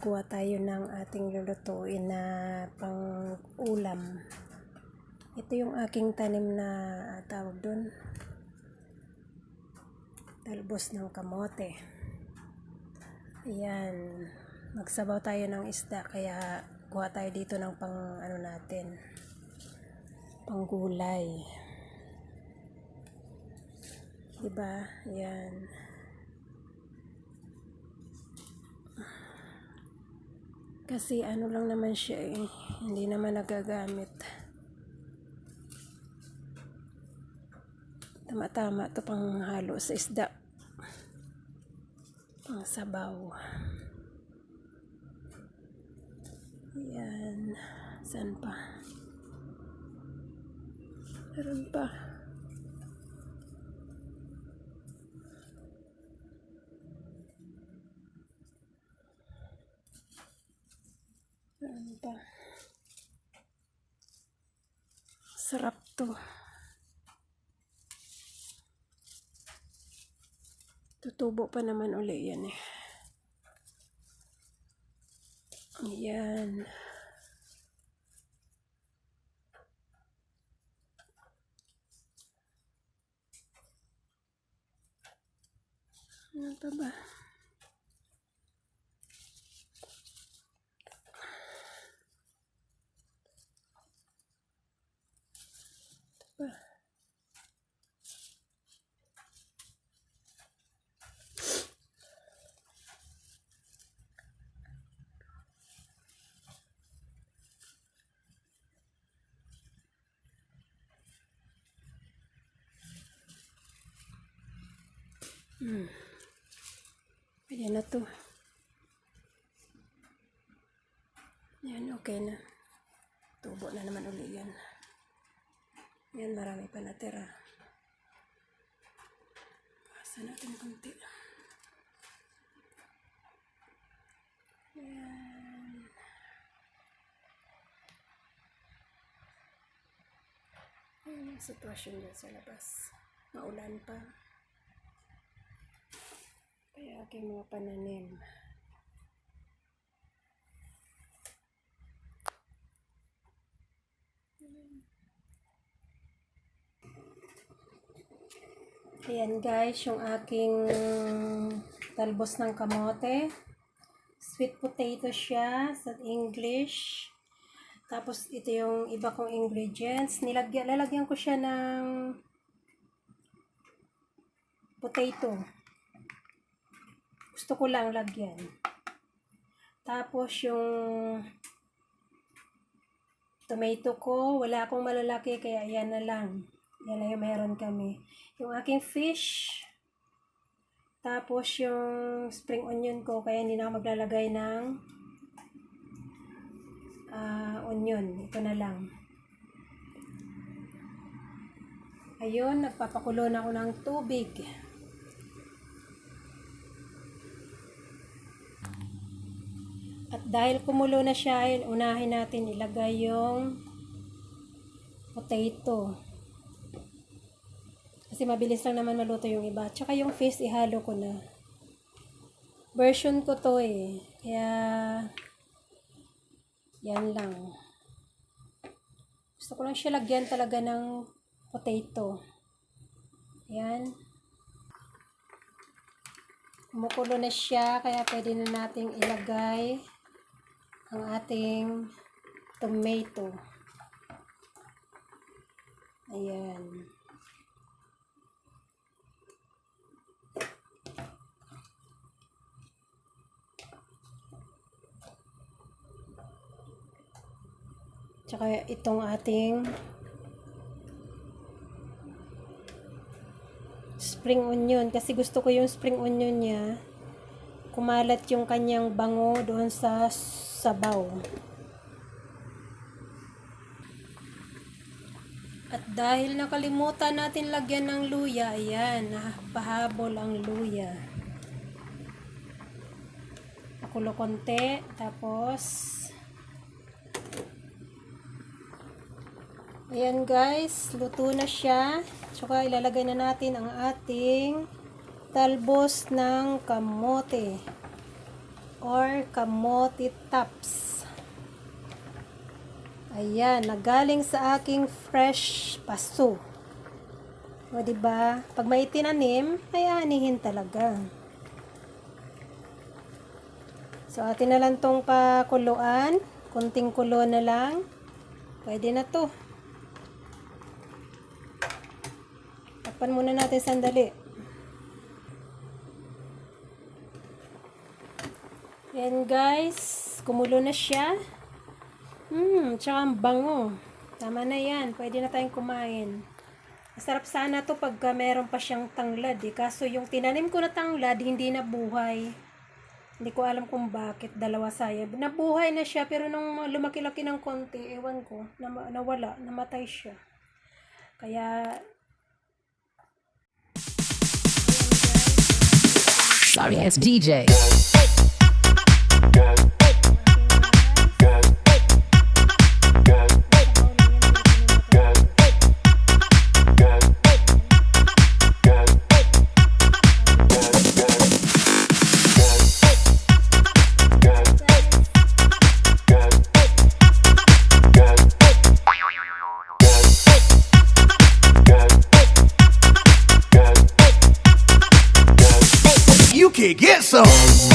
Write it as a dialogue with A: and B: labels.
A: kuha tayo ng ating lulutuin na pang ulam. Ito yung aking tanim na tawag dun, talbos ng kamote. Ayan, magsabaw tayo ng isda, kaya kuha tayo dito ng pang ano natin, pang gulay. Diba? Ayan. Kasi ano lang naman siya eh, hindi naman nagagamit. Tama-tama to pang halo sa isda, pang sabaw. Ayan, saan pa? Meron pa. Meron pa. Sarap to. Tutubo pa naman uli yan eh. Ayan. Ano pa ba? Ito pa. Ayan na to. Ayan, okay na. Tubo na naman uli yan. Ayan, marami pa natira. Pasa natin konti. Ayan. Ayan ang sitwasyon dyan sa labas. Maulan pa. Kaya aking mga pananim. Ayan guys, yung aking talbos ng kamote. Sweet potato siya sa English. Tapos ito yung iba kong ingredients. Lalagyan ko siya ng potato. Gusto ko lang lagyan. Tapos yung tomato ko, wala akong malalaki kaya yan na lang. Yan lang yung meron kami. Yung aking fish. Tapos yung spring onion ko, kaya hindi na ako maglalagay ng onion. Ito na lang. Ayun, nagpapakulo na ako ng tubig. At dahil kumulo na siya, unahin natin ilagay yung potato. Kasi mabilis lang naman maluto yung iba. Tsaka yung fish, ihalo ko na. Version ko to eh. Kaya, yan lang. Gusto ko lang siya lagyan talaga ng potato. Yan. Kumukulo na siya, kaya pwede na nating ilagay ang ating tomato. Ayan. Tsaka itong ating spring onion. Kasi gusto ko yung spring onion niya. Kumalat yung kanyang bango doon sa sabaw. At dahil nakalimutan natin lagyan ng luya, ayan, pahabol ang luya. Pakulo konti, tapos ayan guys, luto na siya. Tsaka ilalagay na natin ang ating talbos ng kamote. or kamote tops. Ayan, nagaling sa aking fresh paso. O diba, pag may tinanim, ay anihin talaga. So, atin na lang tong pakuluan. Kunting kulo na lang. Pwede na to. Tapan muna natin sandali. Yan guys, kumulo na siya. Tsaka ang bango. Tama na yan. Pwede na tayong kumain. Masarap sana to pagka meron pa siyang tanglad eh. Kaso yung tinanim ko na tanglad, hindi na buhay. Hindi ko alam kung bakit. Dalawa sayang. Nabuhay na siya pero nung lumaki-laki ng konti, ewan ko, nawala. Namatay siya. Kaya...
B: Sorry, it's DJ.
C: You can get some.